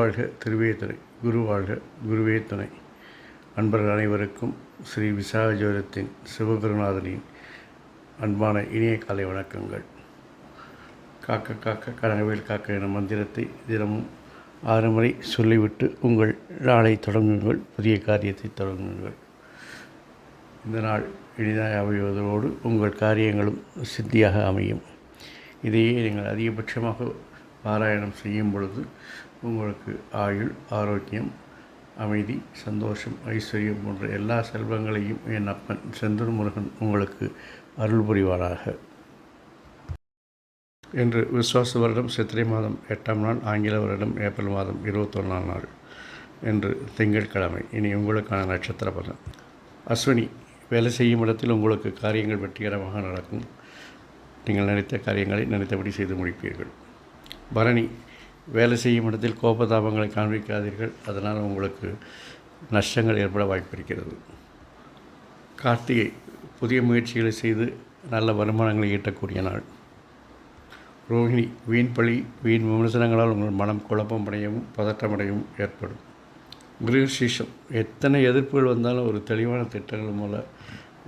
திருவாழ்க திருவே துணை, குரு வாழ்க குருவே துணை. அன்பர்கள் அனைவருக்கும் ஸ்ரீ விசாக ஜோதிடத்தின் சிவகுருநாதனின் அன்பான இனிய காலை வணக்கங்கள். காக்க காக்க கனகவேல் காக்க என மந்திரத்தை தினமும் 6 முறை சொல்லிவிட்டு உங்கள் நாளை தொடங்குங்கள், புதிய காரியத்தை தொடங்குங்கள். இந்த நாள் இனிதாக அமைவதோடு உங்கள் காரியங்களும் சித்தியாக அமையும். இதையே நீங்கள் அதிகபட்சமாக பாராயணம் செய்யும் பொழுது உங்களுக்கு ஆயுள், ஆரோக்கியம், அமைதி, சந்தோஷம், ஐஸ்வர்யம் போன்ற எல்லா செல்வங்களையும் என் அப்பன் செந்தூர் முருகன் உங்களுக்கு அருள் புரிவாராக. இன்று விஸ்வாச வருடம் சித்திரை மாதம் 8ஆம் நாள், ஆங்கில வருடம் ஏப்ரல் மாதம் 21ஆம் நாள் என்று திங்கட்கிழமை. இனி உங்களுக்கான நட்சத்திர பலன். அஸ்வினி, வேலை செய்யும் இடத்தில் உங்களுக்கு காரியங்கள் வெற்றிகரமாக நடக்கும். நீங்கள் நினைத்த காரியங்களை நினைத்தபடி செய்து முடிப்பீர்கள். பரணி, வேலை செய்யும் இடத்தில் கோபதாபங்களை காண்பிக்காதீர்கள், அதனால் உங்களுக்கு நஷ்டங்கள் ஏற்பட வாய்ப்பு இருக்கிறது. கார்த்திகை, புதிய முயற்சிகளை செய்து நல்ல வருமானங்களை ஈட்டக்கூடிய நாள். ரோஹிணி, வீண் பழி, வீண் விமர்சனங்களால் உங்கள் மனம் குழப்பமடையவும் பதற்றமடையவும் ஏற்படும். மிருகசீஷம், எத்தனை எதிர்ப்புகள் வந்தாலும் ஒரு தெளிவான திட்டங்கள் மூலம்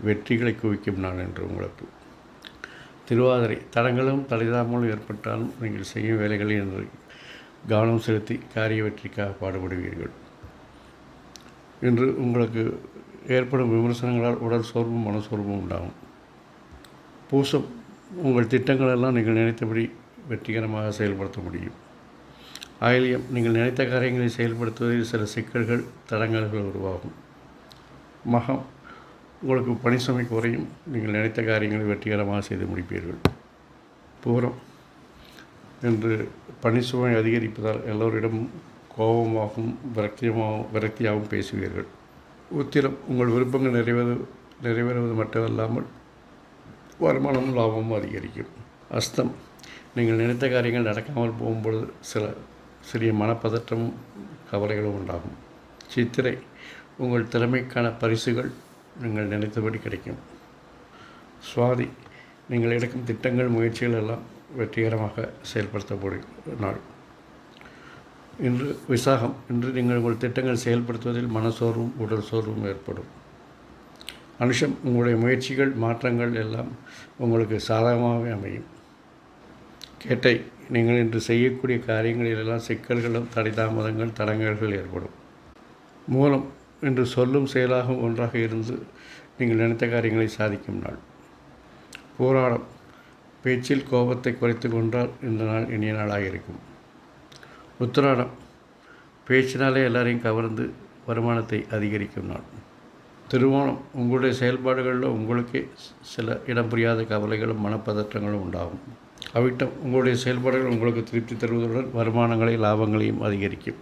வெற்றிகளை குவிக்கும் நாள் என்று உங்களுக்கு. திருவாதிரை, தடங்களும் தடைதாமலும் ஏற்பட்டாலும் நீங்கள் செய்யும் வேலைகளில் என்று கவனம் செலுத்தி காரிய வெற்றிக்காக பாடுபடுவீர்கள். இன்று உங்களுக்கு ஏற்படும் விமர்சனங்களால் உடல் சோர்வும் மனசோர்வும் உண்டாகும். பூசம், உங்கள் திட்டங்களெல்லாம் நீங்கள் நினைத்தபடி வெற்றிகரமாக செயல்படுத்த முடியும். ஆயில்யம், நீங்கள் நினைத்த காரியங்களை செயல்படுத்துவதில் சில சிக்கல்கள் தடங்கல்கள் உருவாகும். மகம், உங்களுக்கு பணி சுமை குறையும், நீங்கள் நினைத்த காரியங்களை வெற்றிகரமாக செய்து முடிப்பீர்கள். பூரம், என்று பணி சுமை அதிகரிப்பதால் எல்லோரிடமும் கோபமாகவும் விரக்தியாகவும் பேசுவீர்கள். உத்திரம், உங்கள் விருப்பங்கள் நிறைவேறுவது மட்டுமல்லாமல் வருமானமும் லாபமும் அதிகரிக்கும். அஸ்தம், நீங்கள் நினைத்த காரியங்கள் நடக்காமல் போகும்பொழுது சிறிய மனப்பதற்றமும் கவலைகளும் உண்டாகும். சித்திரை, உங்கள் திறமைக்கான பரிசுகள் நீங்கள் நினைத்தபடி கிடைக்கும். சுவாதி, நீங்கள் எடுக்கும் திட்டங்கள் முயற்சிகள் எல்லாம் வெற்றிகரமாக செயல்படுத்தப்படும் நாள். இன்று விசாகம், இன்று நீங்கள் உங்கள் திட்டங்கள் செயல்படுத்துவதில் மனசோர்வும் உடல் சோர்வும் ஏற்படும். அனுஷம், உங்களுடைய முயற்சிகள் மாற்றங்கள் எல்லாம் உங்களுக்கு சாதகமாகவே அமையும். கேட்டை, நீங்கள் இன்று செய்யக்கூடிய காரியங்களிலெல்லாம் சிக்கல்களும் தடைதாமதங்கள் தடங்கல்கள் ஏற்படும். மூலம், இன்று சொல்லும் செயலாகவும் ஒன்றாக இருந்து நீங்கள் நினைத்த காரியங்களை சாதிக்கும் நாள். போராடம், பேச்சில் கோபத்தை குறைத்து கொண்டால் இந்த நாள் இனிய நாளாக இருக்கும். உத்திராடம், பேச்சினாலே எல்லாரையும் கவர்ந்து வருமானத்தை அதிகரிக்கும் நாள். திருவோணம், உங்களுடைய செயல்பாடுகளில் உங்களுக்கே சில இடம் புரியாத கவலைகளும் மனப்பதற்றங்களும் உண்டாகும். அவிட்டம், உங்களுடைய செயல்பாடுகள் உங்களுக்கு திருப்தி தருவதுடன் வருமானங்களை லாபங்களையும் அதிகரிக்கும்.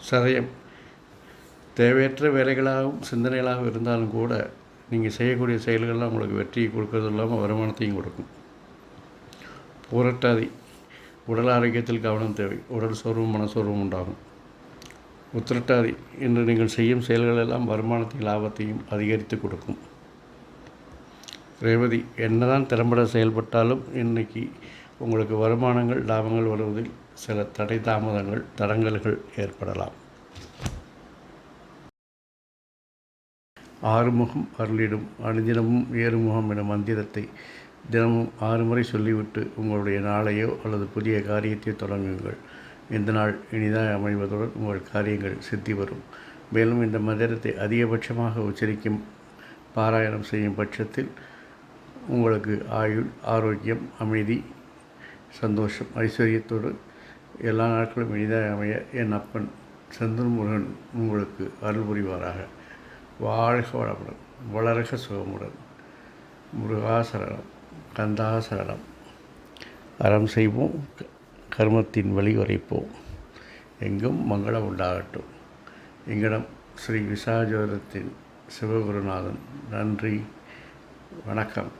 சதயம், தேவையற்ற வேலைகளாகவும் சிந்தனைகளாகவும் இருந்தாலும் கூட நீங்கள் செய்யக்கூடிய செயல்கள்லாம் உங்களுக்கு வெற்றியை கொடுக்கறது இல்லாமல் வருமானத்தையும் கொடுக்கும். பூரட்டாதி, உடல் ஆரோக்கியத்தில் கவனம் தேவை, உடல் சோர்வும் மனசோர்வும் உண்டாகும். உத்திரட்டாதி, இன்று நீங்கள் செய்யும் செயல்களெல்லாம் வருமானத்தையும் லாபத்தையும் அதிகரித்து கொடுக்கும். ரேவதி, என்னதான் திறம்பட செயல்பட்டாலும் இன்றைக்கி உங்களுக்கு வருமானங்கள் லாபங்கள் வருவதில் சில தடை தாமதங்கள் தடங்கல்கள் ஏற்படலாம். ஆறுமுகம் அருளிடும் அனுதினமும் ஏறுமுகம் என மந்திரத்தை தினமும் 6 முறை சொல்லிவிட்டு உங்களுடைய நாளையோ அல்லது புதிய காரியத்தை தொடங்குங்கள். இந்த நாள் இனிதாக அமைவதுடன் உங்கள் காரியங்கள் சித்தி வரும். மேலும் இந்த மந்திரத்தை அதிகபட்சமாக உச்சரிக்கும் பாராயணம் செய்யும் பட்சத்தில் உங்களுக்கு ஆயுள், ஆரோக்கியம், அமைதி, சந்தோஷம், ஐஸ்வர்யத்தோடு எல்லா நாட்களும் இனிதாக அமைய என் அப்பன் செந்தூர் முருகன் உங்களுக்கு அருள் புரிவாராக. வாழ்க வளமுடன், வளர்க சுகமுடன். முருகாசரணம், கந்தாசரணம். அறம் செய்வோம், கர்மத்தின் வழி உரைப்போம், எங்கும் மங்களம் உண்டாகட்டும். எங்களிடம் ஸ்ரீ விசாக ஜோதிடத்தின் சிவகுருநாதன். நன்றி, வணக்கம்.